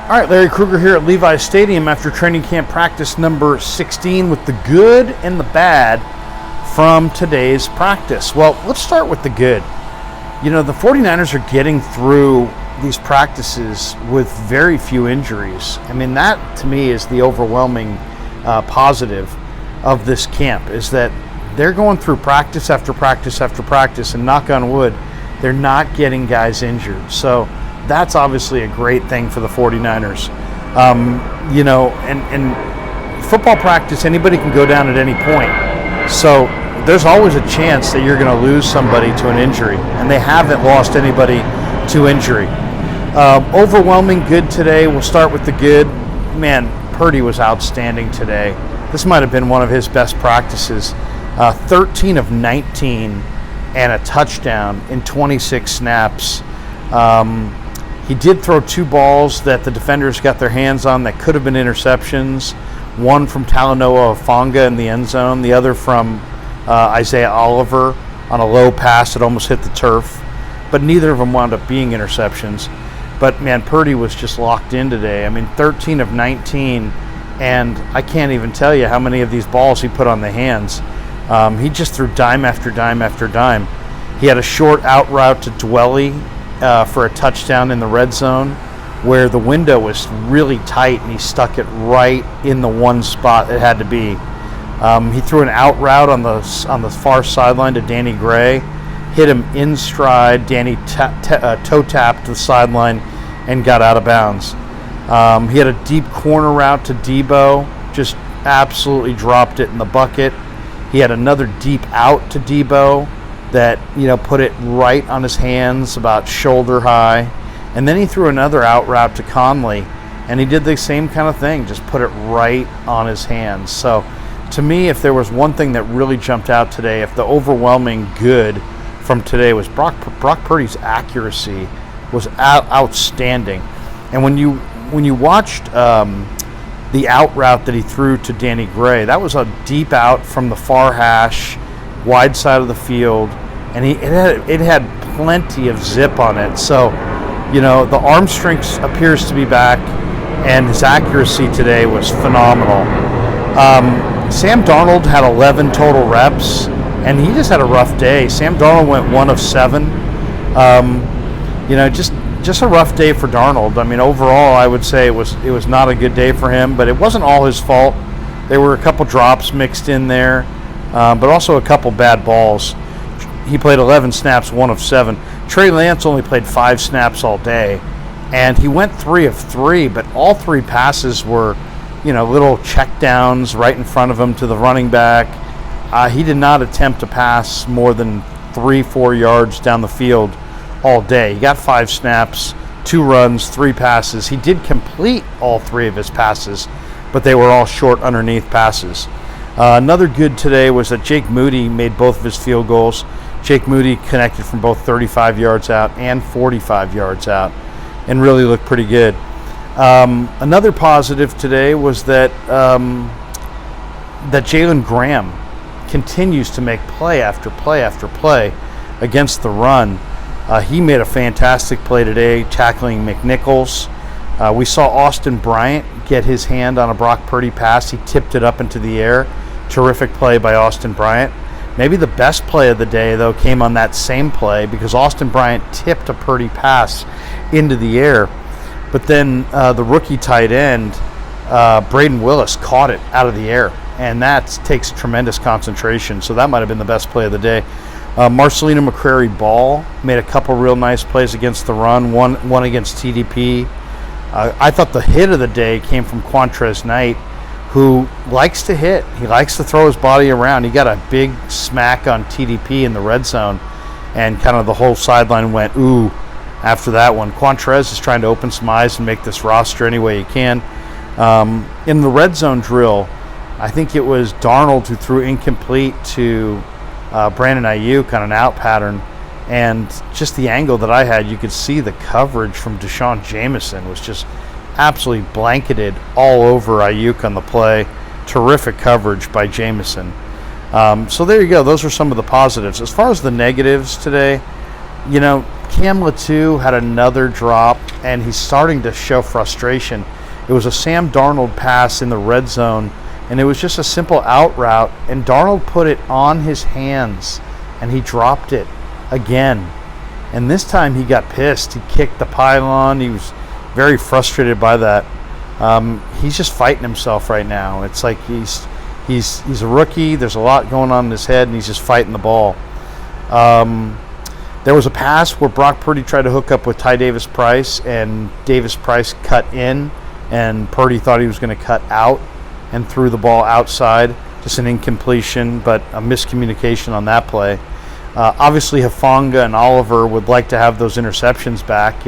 All right, Larry Krueger here at Levi's Stadium after training camp practice number 16 with the good and the bad from today's practice. Well, let's start with the good. You know, the 49ers are getting through these practices with very few injuries. I mean, that to me is the overwhelming positive of this camp, is that they're going through practice after practice after practice, and knock on wood, they're not getting guys injured. So that's obviously a great thing for the 49ers. You know, and football practice, anybody can go down at any point. So there's always a chance that you're going to lose somebody to an injury, and they haven't lost anybody to injury. Overwhelming good today. We'll start with the good. Man, Purdy was outstanding today. This might have been one of his best practices. 13 of 19 and a touchdown in 26 snaps. He did throw two balls that the defenders got their hands on that could have been interceptions. One from Talanoa Hufanga in the end zone, the other from Isaiah Oliver on a low pass that almost hit the turf. But neither of them wound up being interceptions. But, man, Purdy was just locked in today. I mean, 13 of 19, and I can't even tell you how many of these balls he put on the hands. He just threw dime after dime after dime. He had a short out route to Dwelly for a touchdown in the red zone where the window was really tight, and he stuck it right in the one spot it had to be. He threw an out route on the far sideline to Danny Gray, hit him in stride. Danny toe tapped the sideline and got out of bounds. He had a deep corner route to Debo, just absolutely dropped it in the bucket. He had another deep out to Debo that, you know, put it right on his hands, about shoulder high. And then he threw another out route to Conley, and he did the same kind of thing, just put it right on his hands. So to me, if there was one thing that really jumped out today, if the overwhelming good from today was Brock Purdy's accuracy was outstanding. And when you watched the out route that he threw to Danny Gray, that was a deep out from the far hash, wide side of the field, and it had plenty of zip on it. So, you know, the arm strength appears to be back, and his accuracy today was phenomenal. Sam Darnold had 11 total reps, and he just had a rough day. Sam Darnold went 1 of 7. You know, just a rough day for Darnold. I mean, overall, I would say it was not a good day for him, but it wasn't all his fault. There were a couple drops mixed in there, but also a couple bad balls. He played 11 snaps, 1 of 7. Trey Lance only played 5 snaps all day, and he went 3 of 3, but all 3 passes were, you know, little checkdowns right in front of him to the running back. He did not attempt to pass more than 3-4 yards down the field all day. He got 5 snaps, 2 runs, 3 passes. He did complete all 3 of his passes, but they were all short underneath passes. Another good today was that Jake Moody made both of his field goals. Jake Moody connected from both 35 yards out and 45 yards out and really looked pretty good. Another positive today was that Jalen Graham continues to make play after play after play against the run. He made a fantastic play today, tackling McNichols. We saw Austin Bryant get his hand on a Brock Purdy pass. He tipped it up into the air. Terrific play by Austin Bryant. Maybe the best play of the day, though, came on that same play because Austin Bryant tipped a Purdy pass into the air. But then the rookie tight end, Braden Willis, caught it out of the air. And that takes tremendous concentration. So that might have been the best play of the day. Marcelino McCrary-Ball made a couple real nice plays against the run, one against TDP. I thought the hit of the day came from Quantrez Knight, who likes to hit. He likes to throw his body around. He got a big smack on TDP in the red zone, and kind of the whole sideline went, ooh, after that one. Quantrez is trying to open some eyes and make this roster any way he can. In the red zone drill, I think it was Darnold who threw incomplete to Brandon Ayuk on an out pattern, and just the angle that I had, you could see the coverage from Deshaun Jameson was just absolutely blanketed all over Ayuk on the play. Terrific coverage by Jameson. So there you go. Those are some of the positives. As far as the negatives today, Cam Latu had another drop, and he's starting to show frustration. It was a Sam Darnold pass in the red zone, and it was just a simple out route, and Darnold put it on his hands, and he dropped it again. And this time he got pissed. He kicked the pylon. He was very frustrated by that. He's just fighting himself right now. It's like he's a rookie. There's a lot going on in his head, and he's just fighting the ball. There was a pass where Brock Purdy tried to hook up with Ty Davis-Price, and Davis-Price cut in, and Purdy thought he was going to cut out and threw the ball outside. Just an incompletion, but a miscommunication on that play. Obviously, Hufanga and Oliver would like to have those interceptions back.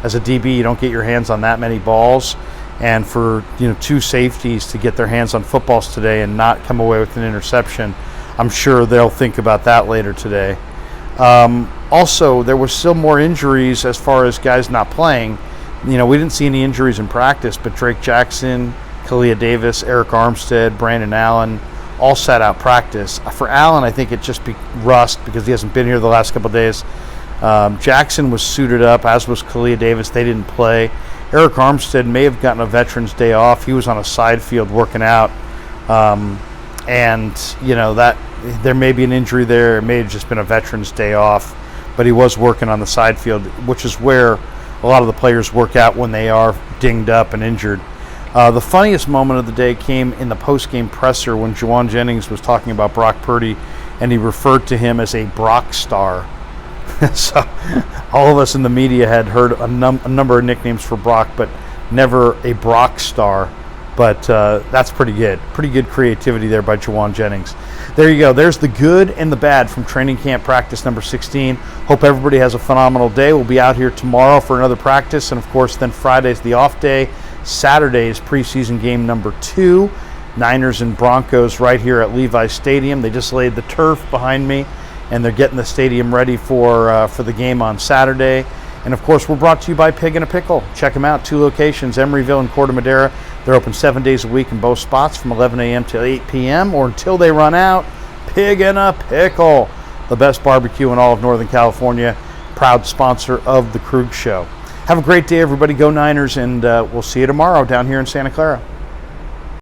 As a DB, you don't get your hands on that many balls. And for two safeties to get their hands on footballs today and not come away with an interception, I'm sure they'll think about that later today. Also, there was still more injuries as far as guys not playing. We didn't see any injuries in practice, but Drake Jackson, Kalia Davis, Eric Armstead, Brandon Allen all sat out practice. For Allen, I think it just be rust because he hasn't been here the last couple of days. Jackson was suited up, as was Kalia Davis. They didn't play. Eric Armstead may have gotten a Veterans Day off. He was on a side field working out. That there may be an injury there. It may have just been a Veterans Day off, but he was working on the side field, which is where a lot of the players work out when they are dinged up and injured. The funniest moment of the day came in the post-game presser when Juwan Jennings was talking about Brock Purdy, and he referred to him as a Brock star. So all of us in the media had heard a number of nicknames for Brock, but never a Brock star. But that's pretty good. Pretty good creativity there by Juwan Jennings. There you go. There's the good and the bad from training camp practice number 16. Hope everybody has a phenomenal day. We'll be out here tomorrow for another practice. And, of course, then Friday's the off day. Saturday is preseason game number 2. Niners and Broncos right here at Levi Stadium. They just laid the turf behind me, and they're getting the stadium ready for the game on Saturday. And, of course, we're brought to you by Pig and a Pickle. Check them out. 2 locations, Emeryville and Corte Madera. They're open 7 days a week in both spots from 11 a.m. to 8 p.m. or until they run out. Pig and a Pickle, the best barbecue in all of Northern California. Proud sponsor of the Krug Show. Have a great day, everybody. Go Niners, and we'll see you tomorrow down here in Santa Clara.